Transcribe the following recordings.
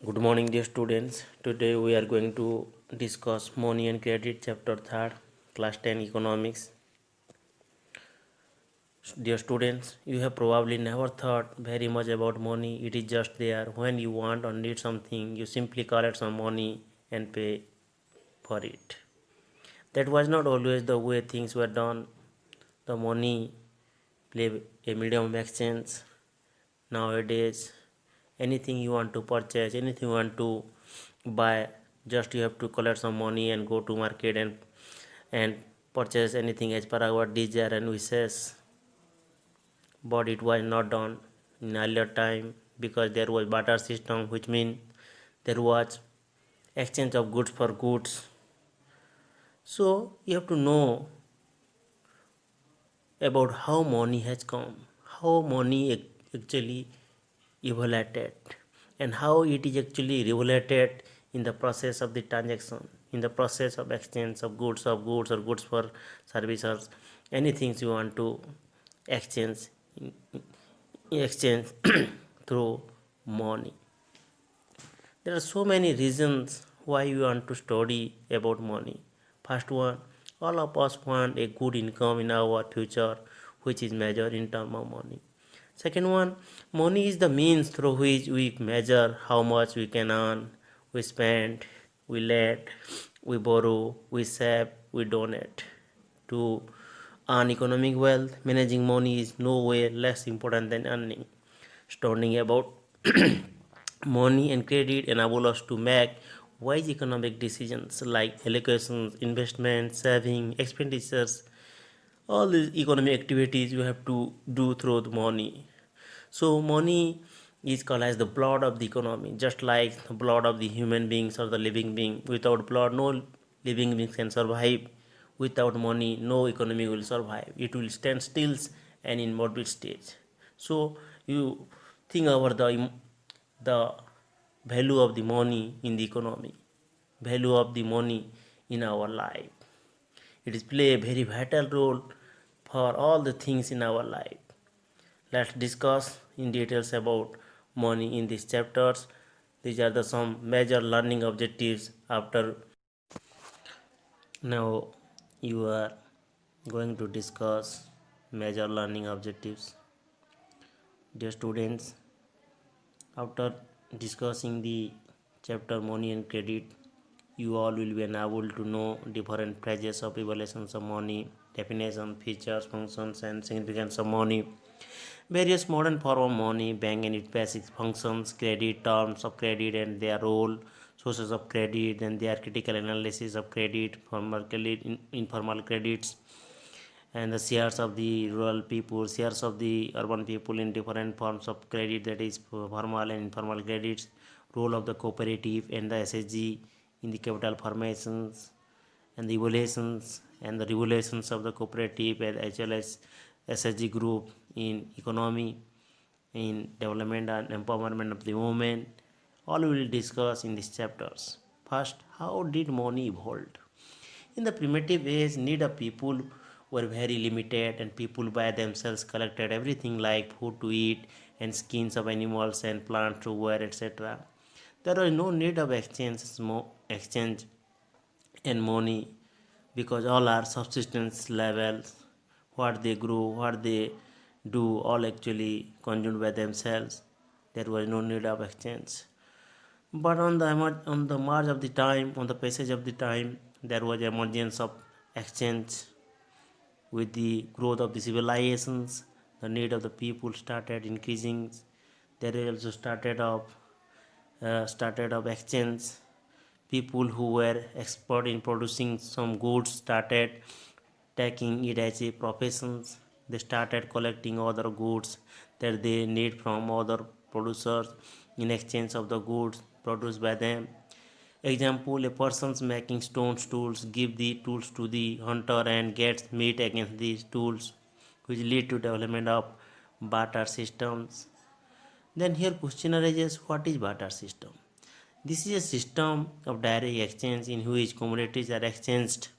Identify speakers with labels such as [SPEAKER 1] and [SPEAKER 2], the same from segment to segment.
[SPEAKER 1] Good morning, dear students. Today we are going to discuss money and credit, chapter 3rd, class 10 economics. Dear students, you have probably never thought very much about money. It is just there. When you want or need something, you simply collect some money and pay for it. That was not always the way things were done. The money play a medium of exchange. Nowadays, anything you want to purchase, anything you want to buy, just you have to collect some money and go to market and purchase anything as per our desire and wishes. But it was not done in earlier time because there was barter system, which means there was exchange of goods for goods. So you have to know about how money has come, how money actually evaluated, and how it is actually regulated in the process of the transaction, in the process of exchange of goods or goods for services, anything you want to exchange exchange through money. There are so many reasons why you want to study about money. First one, all of us want a good income in our future, which is measured in terms of money. Second one, money is the means through which we measure how much we can earn, we spend, we let, we borrow, we save, we donate. To earn economic wealth, managing money is no way less important than earning. Studying about money and credit enable us to make wise economic decisions like allocations, investments, saving, expenditures. All these economic activities you have to do through the money. So money is called as the blood of the economy, just like the blood of the human beings or the living being. Without blood, no living being can survive. Without money, no economy will survive. It will stand still and in morbid stage. So you think about the value of the money in the economy, value of the money in our life. It is play a very vital role for all the things in our life. Let's discuss in details about money in these chapters. These are the some major learning objectives after. Now you are going to discuss major learning objectives. Dear students, after discussing the chapter money and credit, you all will be able to know different phases of evaluations of money, definition, features, functions, and significance of money. Various modern form of money, bank and its basic functions, credit, terms of credit and their role, sources of credit, and their critical analysis of credit, formal credit, informal credits, and the shares of the rural people, shares of the urban people in different forms of credit, that is formal and informal credits, role of the cooperative and the SSG in the capital formations, and the evaluations and the regulations of the cooperative as well as SSG group in economy, in development and empowerment of the women. All we will discuss in these chapters. First, how did money evolve? In the primitive age, need of people were very limited, and people by themselves collected everything like food to eat and skins of animals and plants to wear, etc. There was no need of exchange and money because all are subsistence levels. What they grow, what they do, all actually consumed by themselves. There was no need of exchange. But on the march of the time, on the passage of the time, there was emergence of exchange. With the growth of the civilizations, the need of the people started increasing. There also started of exchange. People who were expert in producing some goods started taking it as a profession. They started collecting other goods that they need from other producers in exchange of the goods produced by them. Example, a person's making stones tools give the tools to the hunter and gets meat against these tools, which lead to development of barter systems. Then here question arises, what is barter system? This is a system of direct exchange in which commodities are exchanged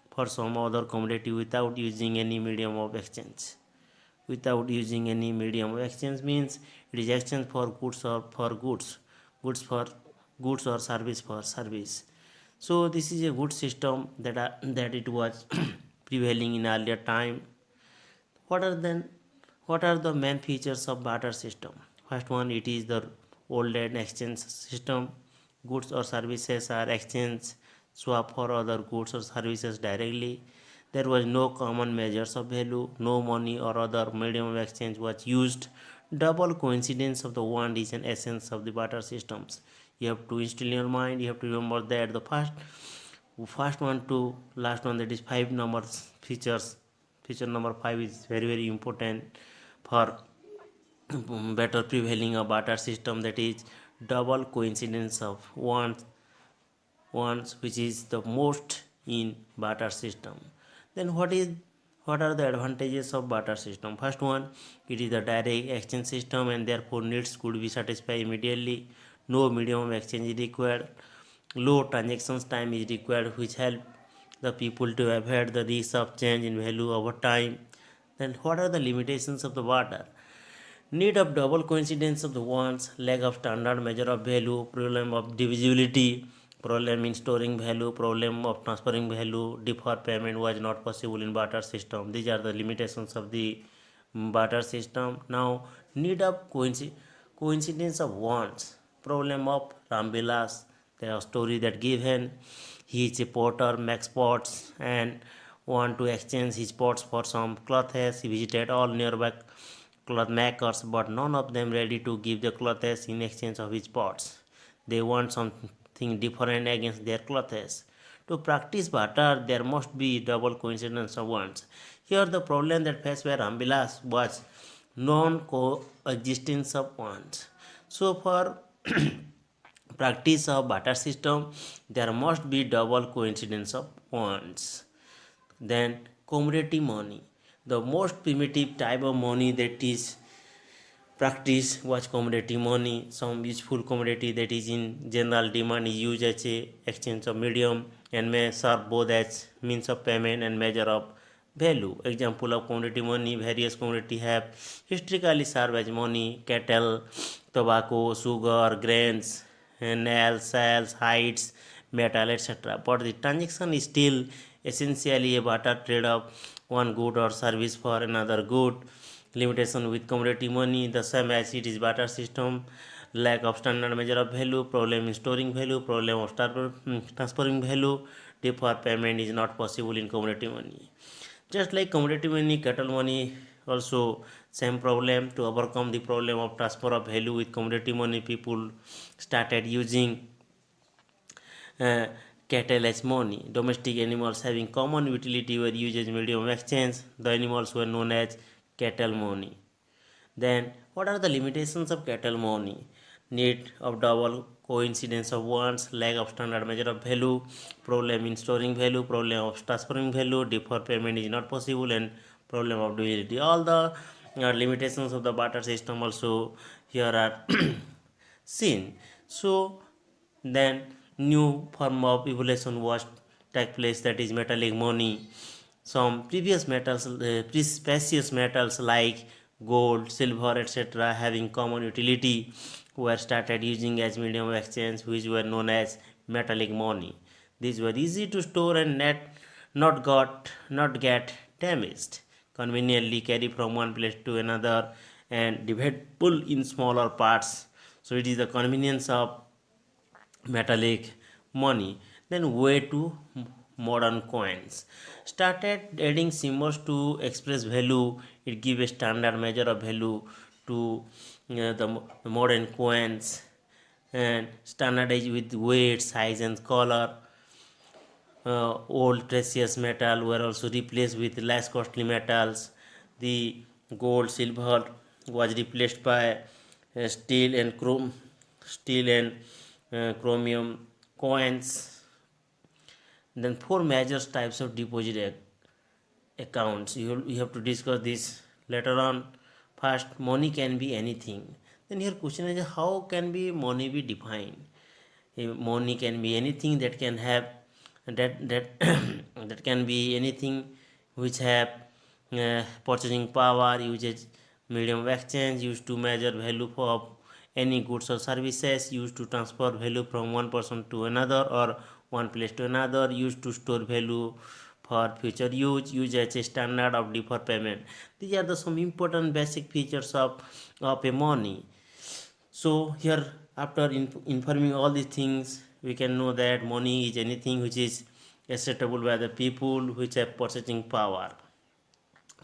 [SPEAKER 1] for some other commodity without using any medium of exchange. Without using any medium of exchange means it is exchange for goods or for goods, goods for goods or service for service. So this is a good system that it was prevailing in earlier time. What are then what are the main features of barter system? First one, it is the old and exchange system. Goods or services are exchanged swap for other goods or services directly. There was no common measures of value, no money or other medium of exchange was used. Double coincidence of the one is an essence of the barter systems. You have to instill in your mind, you have to remember that the first one to last one, that is five numbers features. Feature number 5 is very important for better prevailing a barter system, that is double coincidence of ones, which is the most in barter system. Then what are the advantages of barter system? First one, it is a direct exchange system and therefore needs could be satisfied immediately. No medium of exchange is required. Low transactions time is required, which help the people to avoid the risk of change in value over time. Then what are the limitations of the barter? Need of double coincidence of the ones, lack of standard measure of value, problem of divisibility, problem in storing value, problem of transferring value, deferred payment was not possible in barter system. These are the limitations of the barter system. Now, need of coincidence of wants, problem of Rambilas, the story that given, he is a potter, makes pots and want to exchange his pots for some clothes. He visited all nearby cloth makers, but none of them ready to give the clothes in exchange of his pots. They want something different against their clothes. To practice barter, there must be double coincidence of wants. Here, the problem that faced by Rambilas was non-coexistence of wants. So, for practice of barter system, there must be double coincidence of wants. Then commodity money, the most primitive type of money that is practiced was commodity money. Some useful commodity that is in general demand is used as a exchange of medium and may serve both as means of payment and measure of value. Example of commodity money, various commodity have historically served as money: cattle, tobacco, sugar, grains, nails, shells, hides, metal, etc. But the transaction is still essentially a barter trade of one good or service for another good. Limitation with commodity money, the same as it is barter system: lack of standard measure of value, problem in storing value, problem of transferring value, deferred payment is not possible in commodity money. Just like commodity money, cattle money also same problem. To overcome the problem of transfer of value with commodity money, people started using uh, cattle as money. Domestic animals having common utility were used as medium of exchange. The animals were known as cattle money. Then, what are the limitations of cattle money? Need of double coincidence of wants, lack of standard measure of value, problem in storing value, problem of transferring value, deferred payment is not possible, and problem of duality. All the limitations of the barter system also here are seen. So, then new form of evolution was take place, that is metallic money. Some previous metals, precious metals like gold, silver, etc., having common utility, were started using as medium of exchange, which were known as metallic money. These were easy to store and not get damaged. Conveniently carry from one place to another and divisible in smaller parts. So it is the convenience of metallic money. Then way to modern coins started adding symbols to express value. It give a standard measure of value to the modern coins, and standardized with weight, size and color. Old precious metal were also replaced with less costly metals. The gold, silver was replaced by steel and chromium coins. Then four major types of deposit accounts. You have to discuss this later on. First, money can be anything. Then here question is, how can be money be defined? Money can be anything that can have that that can be anything which have purchasing power, uses medium of exchange, used to measure value of any goods or services used to transfer value from one person to another or one place to another, used to store value for future use as a standard of deferred payment. These are the some important basic features of a money. So here, after informing all these things, we can know that money is anything which is acceptable by the people which have purchasing power.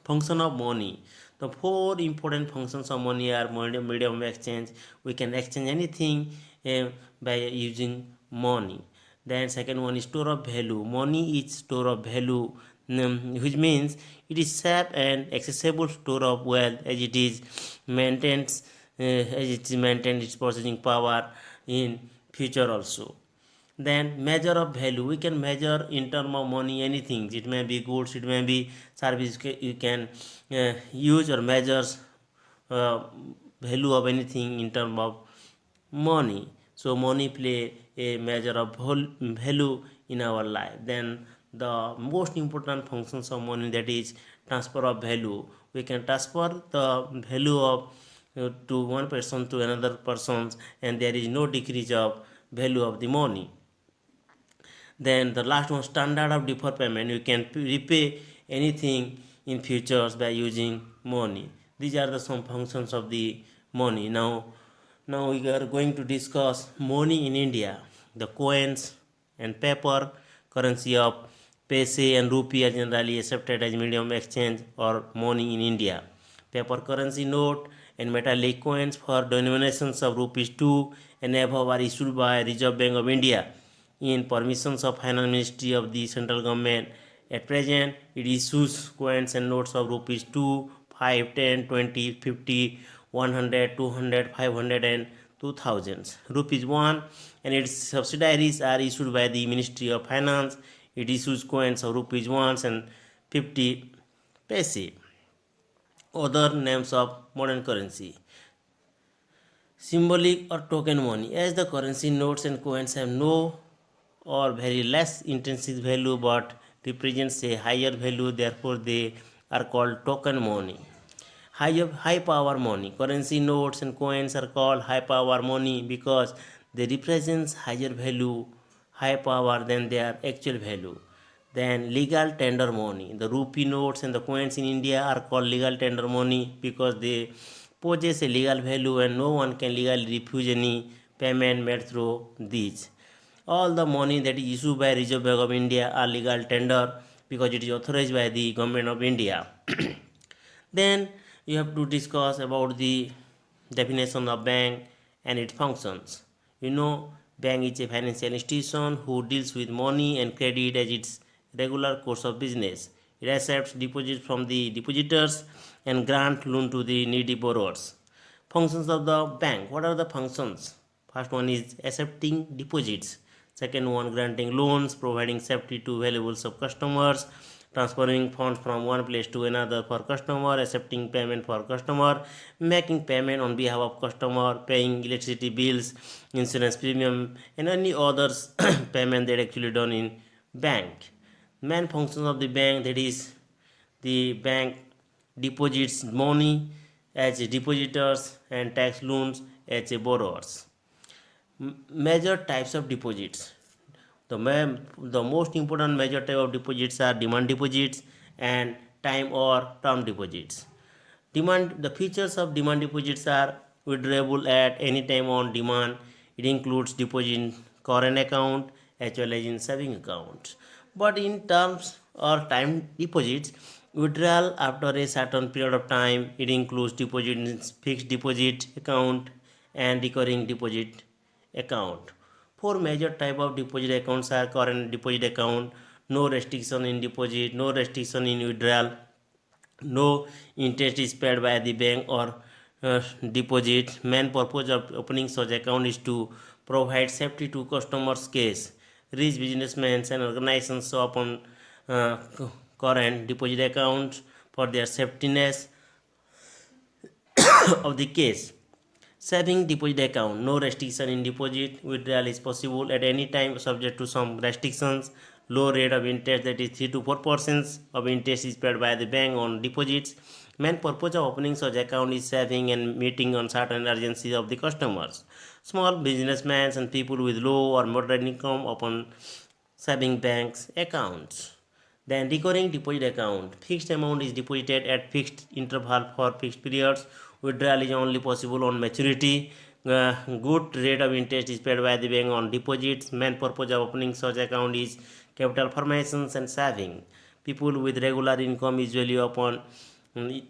[SPEAKER 1] Function of money: the four important functions of money are medium of exchange. We can exchange anything by using money. Then second one is store of value. Money is store of value, which means it is safe and accessible store of wealth as it is maintains its purchasing power in future also. Then measure of value: we can measure in term of money anything. It may be goods, it may be service. You can use or measures uh, value of anything in term of money. So money play a measure of value in our life. Then the most important functions of money, that is transfer of value. We can transfer the value of to one person to another person, and there is no decrease of value of the money. Then the last one, standard of deferred payment: you can repay anything in futures by using money. These are the some functions of the money. Now we are going to discuss money in India. The coins and paper currency of paise and rupee are generally accepted as medium of exchange or money in India. Paper currency note and metallic coins for denominations of rupees 2 and above are issued by Reserve Bank of India in permissions of Finance Ministry of the central government. At present, it issues coins and notes of rupees 2, 5, 10, 20, 50, 100, 200, 500 and 2000. Rupees 1 and its subsidiaries are issued by the Ministry of Finance. It issues coins of rupees 1 and 50 paise. Other names of modern currency: symbolic or token money. As the currency notes and coins have no or very less intrinsic value but represents a higher value, therefore they are called token money. High power money: currency notes and coins are called high power money because they represent higher value, high power than their actual value. Then legal tender money: the rupee notes and the coins in India are called legal tender money because they possess a legal value and no one can legally refuse any payment made through these. All the money that is issued by Reserve Bank of India are legal tender because it is authorized by the government of India. Then you have to discuss about the definition of bank and its functions. Bank is a financial institution who deals with money and credit as its regular course of business. It accepts deposits from the depositors and grant loan to the needy borrowers. Functions of the bank: what are the functions? First one is accepting deposits. Second one, granting loans, providing safety to valuables of customers, transferring funds from one place to another for customer, accepting payment for customer, making payment on behalf of customer, paying electricity bills, insurance premium, and any others payment that actually done in bank. Main functions of the bank, that is the bank deposits money as depositors and tax loans as borrowers. Major types of deposits: the most important major type of deposits are demand deposits and time or term deposits. The features of demand deposits are withdrawable at any time on demand. It includes deposit in current account as well as in saving accounts. But in terms or time deposits, withdrawal after a certain period of time. It includes deposit in fixed deposit account and recurring deposit account. Four major type of deposit accounts are: current deposit account, no restriction in deposit, no restriction in withdrawal, no interest is paid by the bank or deposit. Main purpose of opening such account is to provide safety to customers case. Rich businessmen and organizations open uh, current deposit accounts for their safetyness of the case. Saving deposit account: no restriction in deposit. Withdrawal is possible at any time subject to some restrictions. Low rate of interest, that is 3 to 4% of interest is paid by the bank on deposits. Main purpose of opening such account is saving and meeting on certain urgencies of the customers. Small businessmen and people with low or moderate income open saving banks accounts. Then recurring deposit account. Fixed amount is deposited at fixed interval for fixed periods. Withdrawal is only possible on maturity. Good rate of interest is paid by the bank on deposits. Main purpose of opening such account is capital formations and saving. People with regular income usually open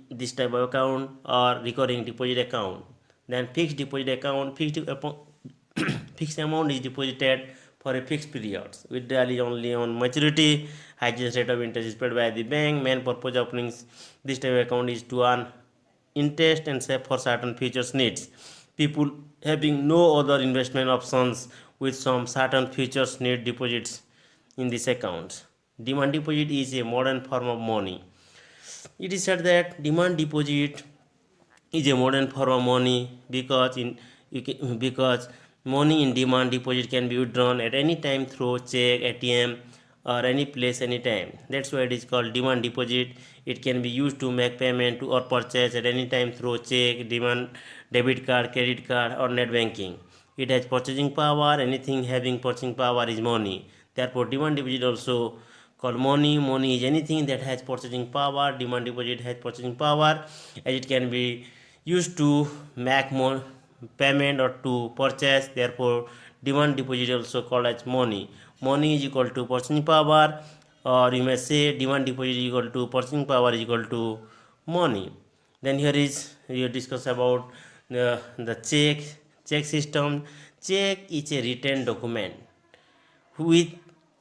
[SPEAKER 1] this type of account or recurring deposit account. Then fixed deposit account. Fixed amount is deposited for a fixed period. Withdrawal is only on maturity. Highest rate of interest is paid by the bank. Main purpose of opening this type of account is to earn interest and save for certain futures needs. People having no other investment options with some certain futures need deposits in this account. Demand deposit is a modern form of money. It is said that demand deposit is a modern form of money because money in demand deposit can be withdrawn at any time through check, ATM, or any place anytime. That's why it is called demand deposit. It can be used to make payment to or purchase at any time through check, demand, debit card, credit card, or net banking. It has purchasing power. Anything having purchasing power is money. Therefore demand deposit also called money. Money is anything that has purchasing power. Demand deposit has purchasing power, as it can be used to make more payment or to purchase. Therefore demand deposit also called as money. Money is equal to purchasing power, or you may say demand deposit is equal to purchasing power is equal to money. Then here is we discuss about the check system. Check is a written document with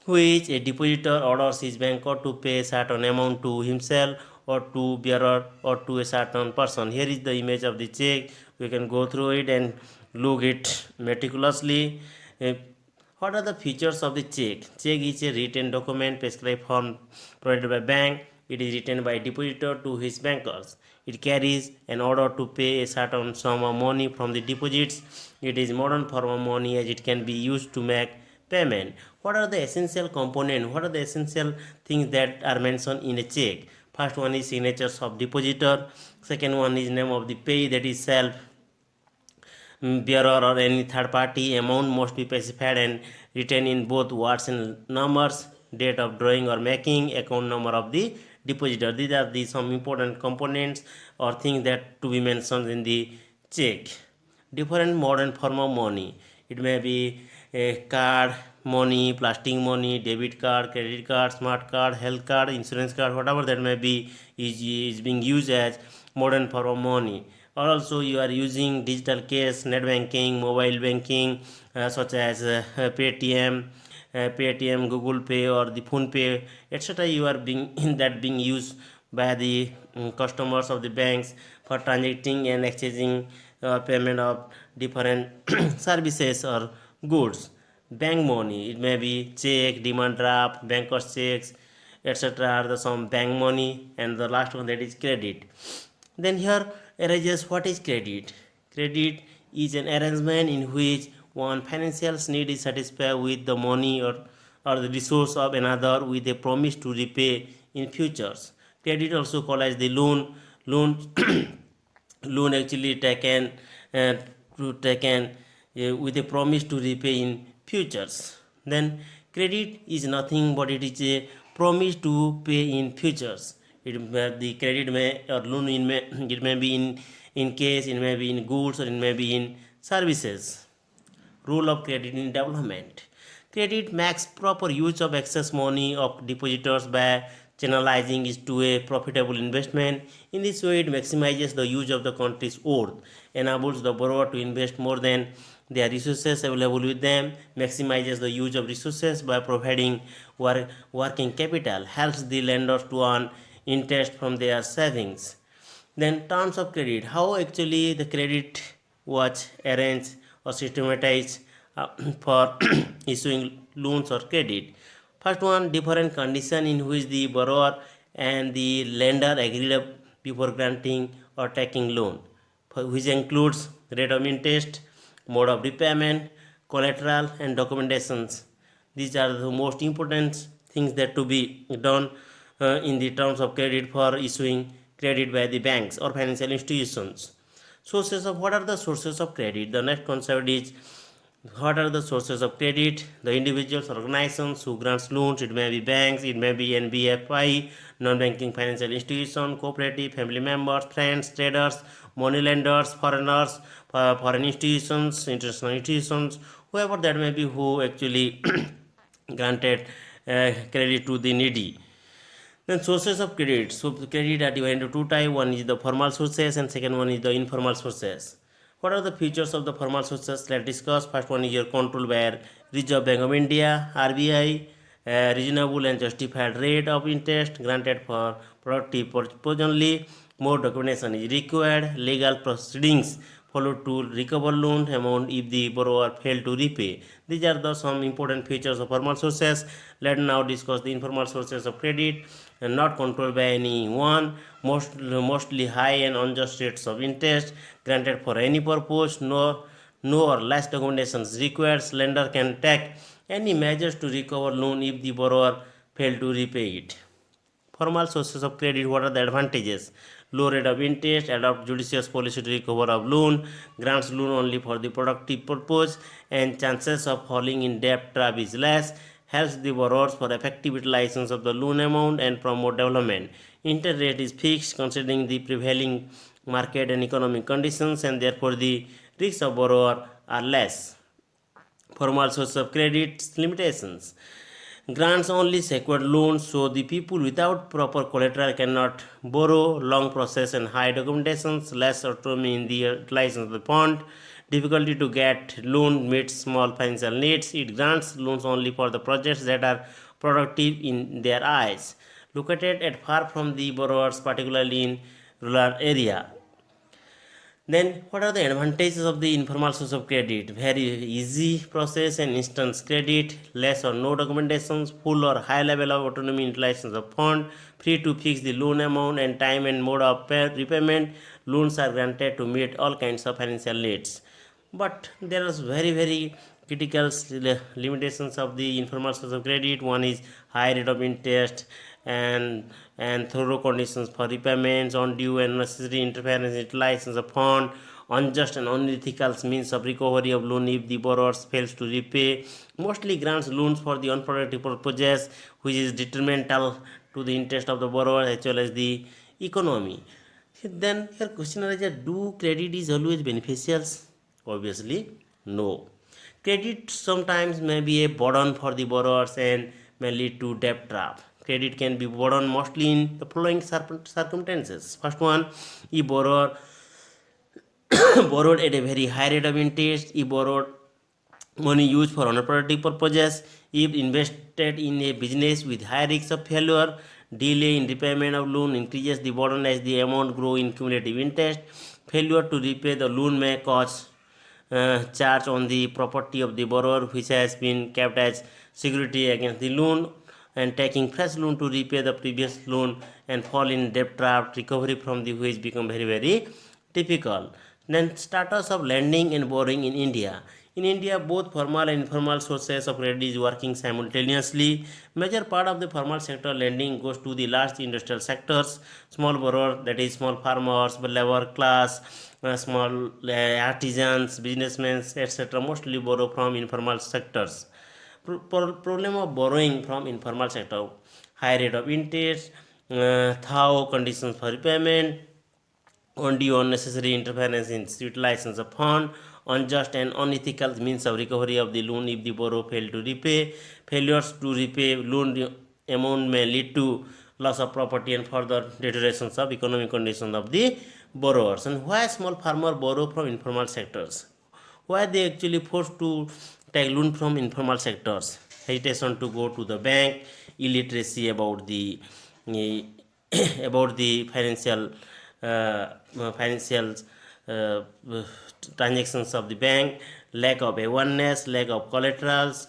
[SPEAKER 1] which a depositor orders his banker to pay certain amount to himself or to bearer or to a certain person. Here is the image of the check. We can go through it and look it meticulously. Uh, what are the features of the check? Check is a written document prescribed form provided by bank. It is written by depositor to his bankers. It carries an order to pay a certain sum of money from the deposits. It is modern form of money as it can be used to make payment. What are the essential components? What are the essential things that are mentioned in a check? First one is signatures of depositor. Second one is name of the pay, that is self, bearer, or any third party. Amount must be specified and written in both words and numbers. Date of drawing or making, account number of the depositor. These are the some important components or things that to be mentioned in the check. Different modern form of money. It may be a card money, plastic money, debit card, credit card, smart card, health card, insurance card, whatever that may be, is being used as modern form of money. Or also you are using digital cash, net banking, mobile banking, such as Paytm, Google Pay, or the Phone Pay, etc. You are being that being used by the customers of the banks for transacting and exchanging payment of different services or goods. Bank money, it may be check, demand draft, bankers checks, etc. are the some bank money. And the last one, that is credit. Then here arises what is credit. Credit is an arrangement in which one financial need is satisfied with the money or the resource of another with a promise to repay in futures. Credit also called as the loan loan actually uh, taken with a promise to repay in futures. Then credit is nothing but it is a promise to pay in futures. The credit may or loan it may be in case, it may be in goods, or it may be in services. Role of credit in development. Credit makes proper use of excess money of depositors by channelizing it to a profitable investment. In this way, it maximizes the use of the country's worth, enables the borrower to invest more than their resources available with them, maximizes the use of resources by providing working capital, helps the lenders to earn interest from their savings. Then terms of credit, how actually the credit was arranged or systematized for issuing loans or credit. First one, different condition in which the borrower and the lender agreed up before granting or taking loan, which includes rate of interest, mode of repayment, collateral, and documentations. These are the most important things that to be done in the terms of credit for issuing credit by the banks or financial institutions. Sources of what are the sources of credit? The next concept is what are the sources of credit? The individuals, organizations who grants loans. It may be banks, it may be NBFI, non-banking financial institution, cooperative, family members, friends, traders, money lenders, foreigners, foreign institutions, international institutions, whoever that may be, who actually granted credit to the needy. Then sources of credit. So credit are divided into two types. One is the formal sources and second one is the informal sources. What are the features of the formal sources? Let's discuss. First one is your control by Reserve Bank of India (RBI). Reasonable and justified rate of interest granted for productive purpose only. More documentation is required. Legal proceedings followed to recover loan amount if the borrower failed to repay. These are the some important features of formal sources. Let's now discuss the informal sources of credit, and not controlled by anyone, mostly high and unjust rates of interest granted for any purpose. No or less documentation is required. Lender can take any measures to recover loan if the borrower failed to repay it. Formal sources of credit, what are the advantages? Low rate of interest, adopt judicious policy to recover of loan, grants loan only for the productive purpose, and chances of falling in debt trap is less, helps the borrowers for effective utilization of the loan amount and promote development. Interest rate is fixed considering the prevailing market and economic conditions, and therefore the risks of borrower are less. Formal source of credit limitations. Grants only secured loans, so the people without proper collateral cannot borrow. Long process and high documentations, less autonomy in the utilization of the fund. Difficulty to get loan meets small financial needs. It grants loans only for the projects that are productive in their eyes. Located at far from the borrowers, particularly in rural area. Then, what are the advantages of the informal source of credit? Very easy process and instant credit, less or no documentations, full or high level of autonomy in utilization of fund, free to fix the loan amount and time and mode of repayment. Loans are granted to meet all kinds of financial needs. But there is very critical limitations of the informal source of credit. One is high rate of interest and thorough conditions for repayments, undue and unnecessary interference in utilization of fund, unjust and unethical means of recovery of loan if the borrower fails to repay. Mostly grants loans for the unproductive purposes, which is detrimental to the interest of the borrower as well as the economy. Then your question is, do credit is always beneficial? Obviously, no. Credit sometimes may be a burden for the borrowers and may lead to debt trap. Credit can be burden mostly in the following circumstances. First one, if borrower borrowed at a very high rate of interest, if borrowed money used for unproductive purposes, if invested in a business with high risks of failure, delay in repayment of loan increases the burden as the amount grow in cumulative interest. Failure to repay the loan may cause charge on the property of the borrower which has been kept as security against the loan, and taking fresh loan to repay the previous loan and fall in debt trap. Recovery from the which become very difficult. Then status of lending and borrowing in India. In India, both formal and informal sources of credit is working simultaneously. Major part of the formal sector lending goes to the large industrial sectors, small borrower, that is small farmers, labor class, small artisans, businessmen, etc. mostly borrow from informal sectors. Problem of borrowing from informal sector: high rate of interest, thorough conditions for repayment, undue unnecessary interference in utilization of fund, unjust and unethical means of recovery of the loan if the borrower failed to repay. Failures to repay loan amount may lead to loss of property and further deterioration of economic conditions of the borrowers. And why small farmer borrow from informal sectors? Why they actually forced to take loan from informal sectors? Hesitation to go to the bank, illiteracy about the about the financial uh, transactions of the bank, lack of awareness, lack of collaterals,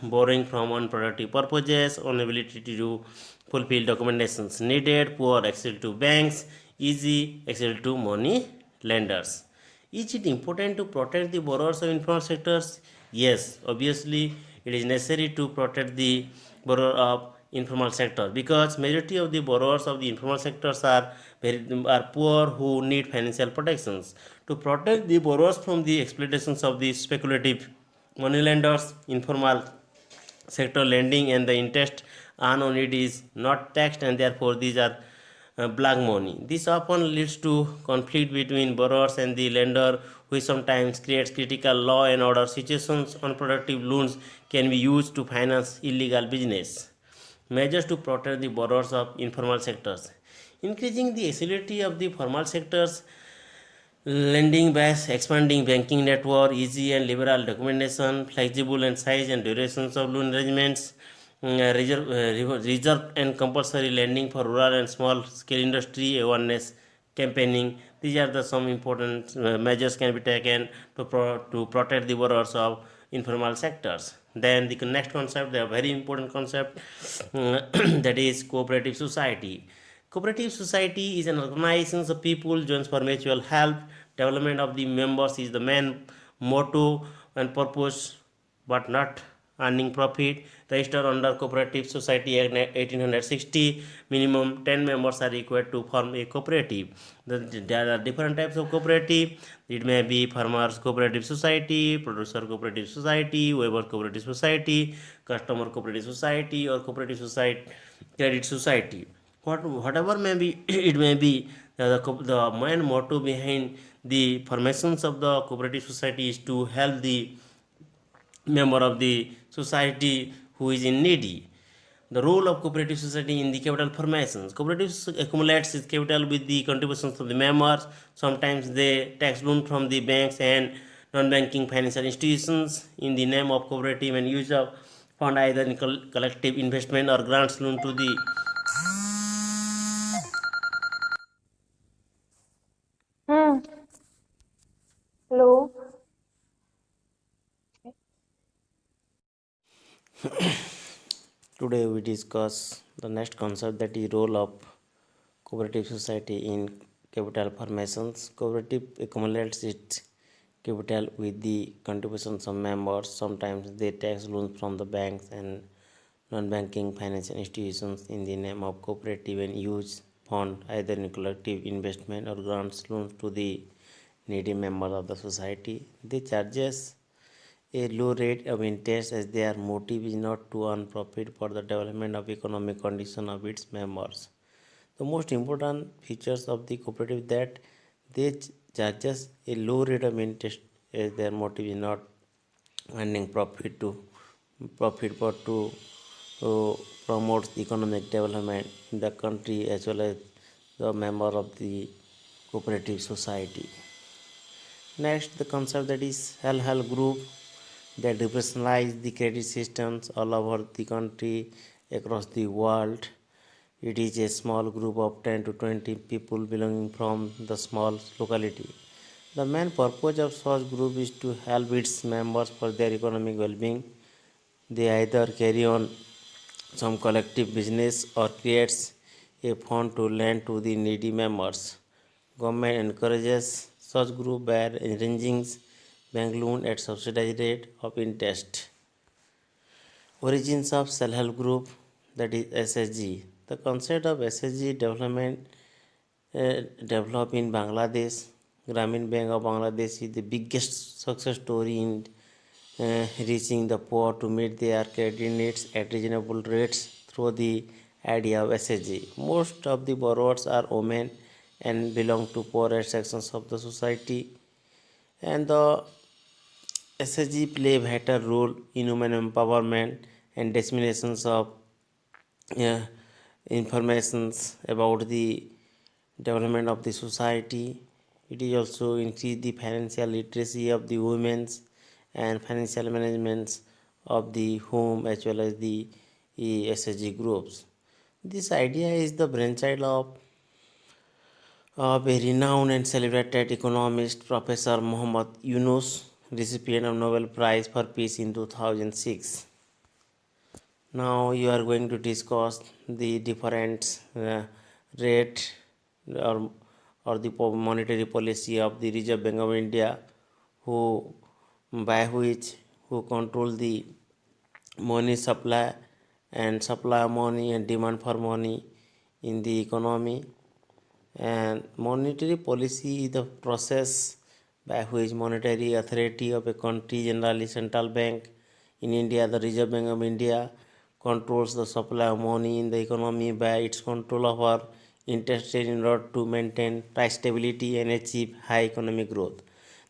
[SPEAKER 1] borrowing from unproductive purposes, inability to fulfill documentations needed, poor access to banks, easy access to money lenders. Is it important to protect the borrowers of informal sectors? Yes, obviously it is necessary to protect the borrower of informal sector because majority of the borrowers of the informal sectors are are poor who need financial protections. To protect the borrowers from the exploitations of the speculative moneylenders, informal sector lending and the interest earned on it is not taxed, and therefore these are black money. This often leads to conflict between borrowers and the lender, which sometimes creates critical law and order situations. Unproductive loans can be used to finance illegal business. Measures to protect the borrowers of informal sectors. Increasing the accessibility of the formal sectors lending base, expanding banking network, easy and liberal documentation, flexible and size and durations of loan arrangements, reserve and compulsory lending for rural and small scale industry, awareness campaigning. These are the some important measures can be taken to protect the borrowers of informal sectors. Then the next concept, the very important concept, that is cooperative society. Cooperative society is an organization of people joins for mutual help. Development of the members is the main motto and purpose, but not earning profit. Registered under Cooperative Society Act 1860. Minimum 10 members are required to form a cooperative. There are different types of cooperative. It may be farmers cooperative society, producer cooperative society, weaver cooperative society, customer cooperative society, or cooperative society, credit society. Whatever may be it may be, the main motto behind the formations of the cooperative society is to help the member of the society who is in needy. The role of cooperative society in the capital formations. Cooperative accumulates its capital with the contributions of the members. Sometimes they tax loan from the banks and non-banking financial institutions in the name of cooperative, and use of fund either in collective investment or grants loan to the.
[SPEAKER 2] Hmm. Hello.
[SPEAKER 1] Today we discuss the next concept, that is role of cooperative society in capital formations. Cooperative accumulates its capital with the contributions of members. Sometimes they take loans from the banks and non-banking financial institutions in the name of cooperative, and use fund either in collective investment or grants loans to the needy members of the society. They charges a low rate of interest, as their motive is not to earn profit for the development of economic condition of its members. The most important features of the cooperative that they charges a low rate of interest, as their motive is not earning profit but to promote economic development in the country as well as the member of the cooperative society. Next, the concept that is self-help group that represents the credit systems all over the country, across the world. It is a small group of 10 to 20 people belonging from the small locality. The main purpose of such group is to help its members for their economic well-being. They either carry on some collective business or creates a fund to lend to the needy members. Government encourages such group by arranging bank loan at subsidized rate of interest. Origins of self-help group, that is SSG. The concept of SSG developed in Bangladesh. Grameen Bank of Bangladesh is the biggest success story in reaching the poor to meet their credit needs at reasonable rates through the idea of SSG. Most of the borrowers are women and belong to poorer sections of the society, and the SSG play a vital role in women empowerment and disseminations of uh, informations about the development of the society. It is also increase the financial literacy of the women and financial management of the home as well as the SSG groups. This idea is the brainchild of a renowned and celebrated economist, Professor Muhammad Yunus, recipient of Nobel Prize for Peace in 2006. Now you are going to discuss the different rate or, or the monetary policy of the Reserve Bank of India, who by which who control the money supply and supply of money and demand for money in the economy, And monetary policy is the process by which monetary authority of a country, generally central bank, in India, the Reserve Bank of India, controls the supply of money in the economy by its control over interest rate in order to maintain price stability and achieve high economic growth.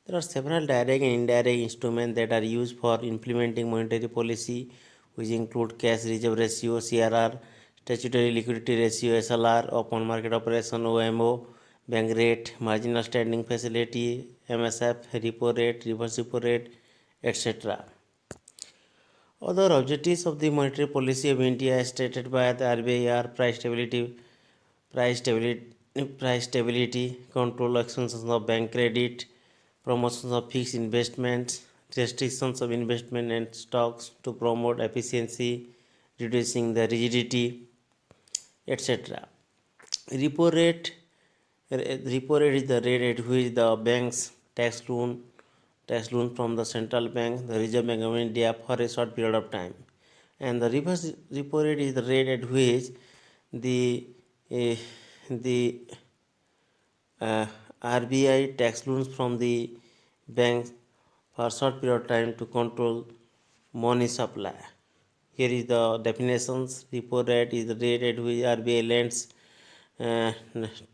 [SPEAKER 1] There are several direct and indirect instruments that are used for implementing monetary policy, which include cash reserve ratio (CRR), statutory liquidity ratio (SLR), open market operation (OMO), bank rate, marginal standing facility (MSF), repo rate, reverse repo rate, etc. Other objectives of the monetary policy of India as stated by the RBI are price stability, price stability, control expansion of bank credit, promotion of fixed investments, restrictions of investment and stocks to promote efficiency, reducing the rigidity, etc. Repo rate Repo rate is the rate at which the banks tax loan from the central bank, the Reserve Bank of India, for a short period of time. And the reverse repo rate is the rate at which the uh, the RBI tax loans from the banks for short period of time to control money supply. Here is the definitions. Repo rate is the rate at which RBI lends uh,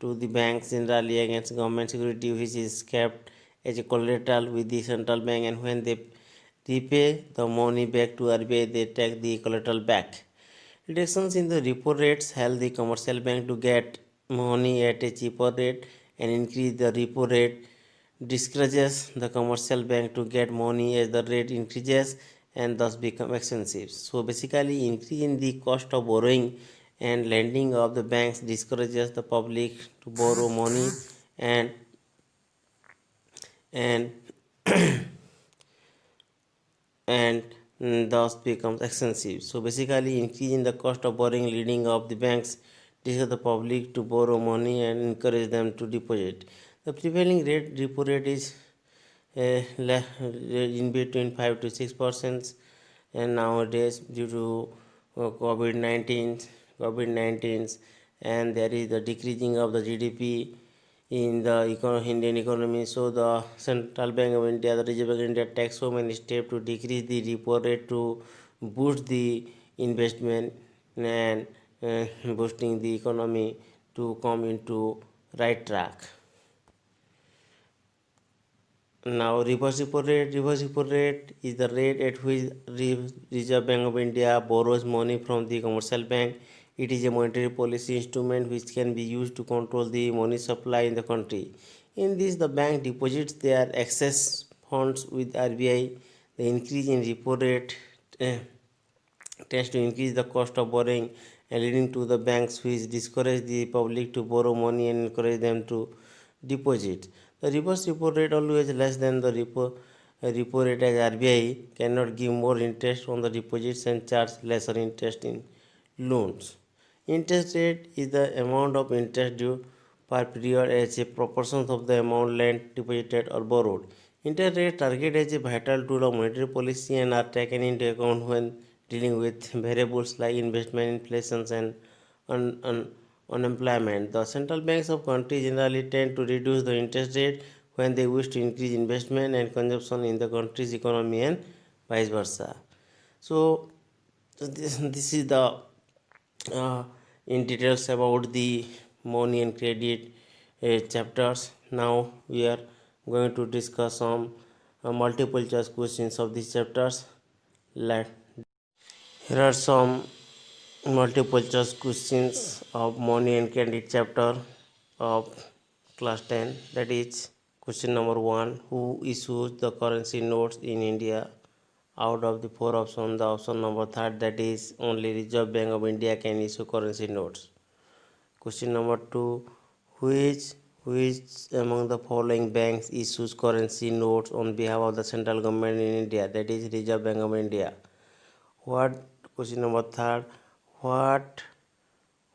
[SPEAKER 1] to the banks generally against government security, which is kept as a collateral with the central bank, and when they repay the money back to RBI, they take the collateral back. Reductions in the repo rates help the commercial bank to get money at a cheaper rate, and increase the repo rate discourages the commercial bank to get money as the rate increases and thus become expensive. So basically, increase in the cost of borrowing and lending of the banks discourages the public to borrow money, and and thus becomes expensive. So basically, increasing the cost of borrowing leading of the banks discourage the public to borrow money and encourage them to deposit. The prevailing rate repo rate is in between 5 to 6%, and nowadays due to COVID-19, and there is the decreasing of the GDP in the Indian economy. So the Central Bank of India, the Reserve Bank of India, takes so many steps to decrease the repo rate to boost the investment and boosting the economy to come into right track. Now, reverse repo rate is the rate at which Reserve Bank of India borrows money from the commercial bank. It is a monetary policy instrument which can be used to control the money supply in the country. In this, the bank deposits their excess funds with RBI. The increase in repo rate uh, tends to increase the cost of borrowing and leading to the banks which discourage the public to borrow money and encourage them to deposit. The reverse repo rate always less than the repo rate, as RBI cannot give more interest on the deposits and charge lesser interest in loans. Interest rate is the amount of interest due per period as a proportion of the amount lent, deposited or borrowed. Interest rate target as a vital tool of monetary policy and are taken into account when dealing with variables like investment, inflation, and unemployment. The central banks of countries generally tend to reduce the interest rate when they wish to increase investment and consumption in the country's economy, and vice versa. So this is the in details about the money and credit chapters. Now we are going to discuss some multiple choice questions of these chapters. Let Here are some multiple choice questions of money and credit chapter of class 10. That is question number 1: who issues the currency notes in India? Out of the four options, the option number third, that is only Reserve Bank of India can issue currency notes. Question number 2: which which among the following banks issues currency notes on behalf of the central government in India? That is Reserve Bank of India. What Question number third: what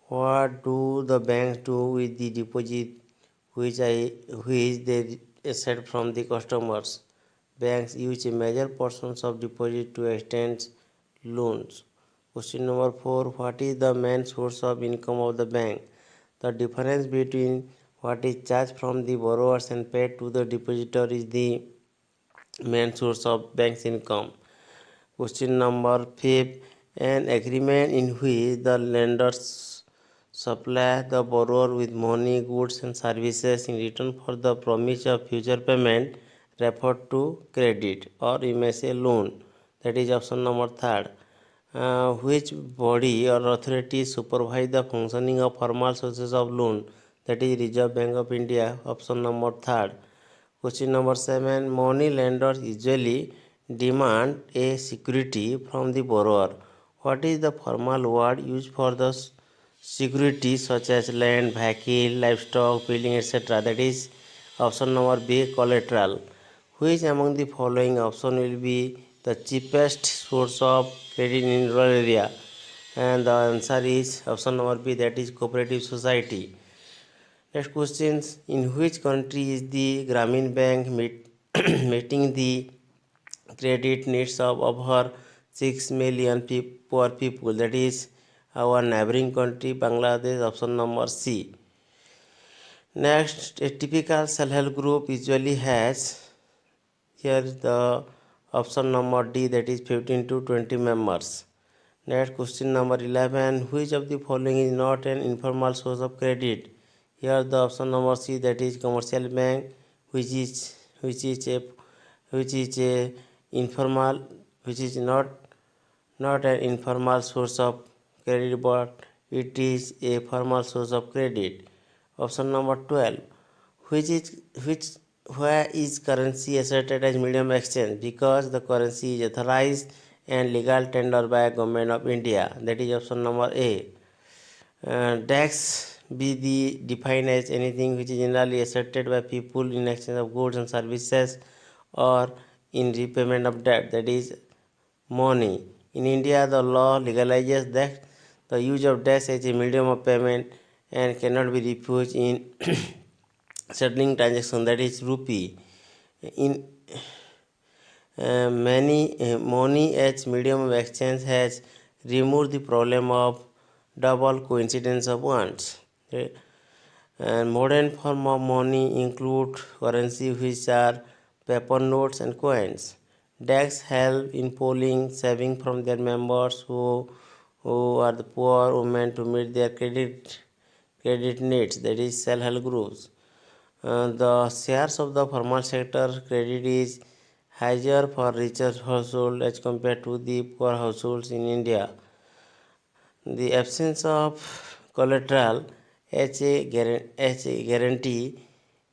[SPEAKER 1] what do the banks do with the deposit which they accept from the customers? Banks use a major portions of deposit to extend loans. Question number 4: what is the main source of income of the bank? The difference between What is charged from the borrowers and paid to the depositor is the main source of bank's income. Question number 5. An agreement in which the lenders supply the borrower with money, goods, and services in return for the promise of future payment referred to credit, or you may say loan. That is option number 3. Which body or authority supervise the functioning of formal sources of loan? That is Reserve Bank of India. Option number 3. Question number 7. Money lenders usually demand a security from the borrower. What is the formal word used for the security such as land, vehicle, livestock, building, etc.? That is option number B, collateral. Which among the following option will be the cheapest source of credit in rural area? And the answer is option number B, that is cooperative society. Next questions: in which country is the Grameen Bank meeting the credit needs of over 6 million poor people? That is our neighboring country Bangladesh. Option number C. Next, a typical self-help group usually has, here the option number D, that is 15 to 20 members. Next, question number 11. Which of the following is not an informal source of credit? Here the option number C, that is commercial bank, which is a informal, which is not an informal source of credit, but it is a formal source of credit. Option number 12. Which is which Where is currency accepted as medium of exchange? Because the currency is authorized and legal tender by Government of India. That is option number A. Tax be the defined as anything which is generally accepted by people in exchange of goods and services or in repayment of debt, that is money. In India, the law legalizes that the use of debt as a medium of payment and cannot be refused in settling transaction, that is rupee. In money as medium of exchange has removed the problem of double coincidence of wants. And modern form of money include currency which are paper notes and coins. DEX help in pooling saving from their members who are the poor women to meet their credit needs, that is self-help groups. The shares of the formal sector credit is higher for richer households as compared to the poor households in India. The absence of collateral as a guarantee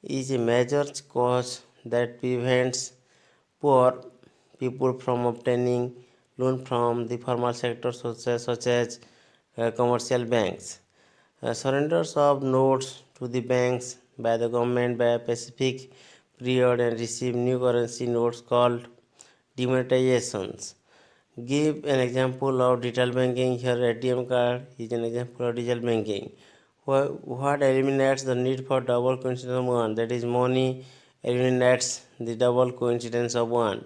[SPEAKER 1] is a major cause that prevents poor people from obtaining loan from the formal sector such as commercial banks. Surrenders of notes to the banks by the government by a specific period and receive new currency notes called demonetizations. Give an example of digital banking. Here, ATM card is an example of digital banking. What eliminates the need for double coincidence of one? That is, money eliminates the double coincidence of one.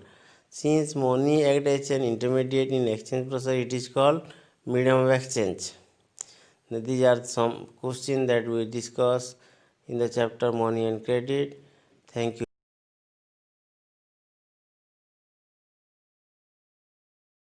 [SPEAKER 1] Since money acts as an intermediate in exchange process, it is called medium of exchange. Now, these are some questions that we discuss in the chapter money and credit. Thank you.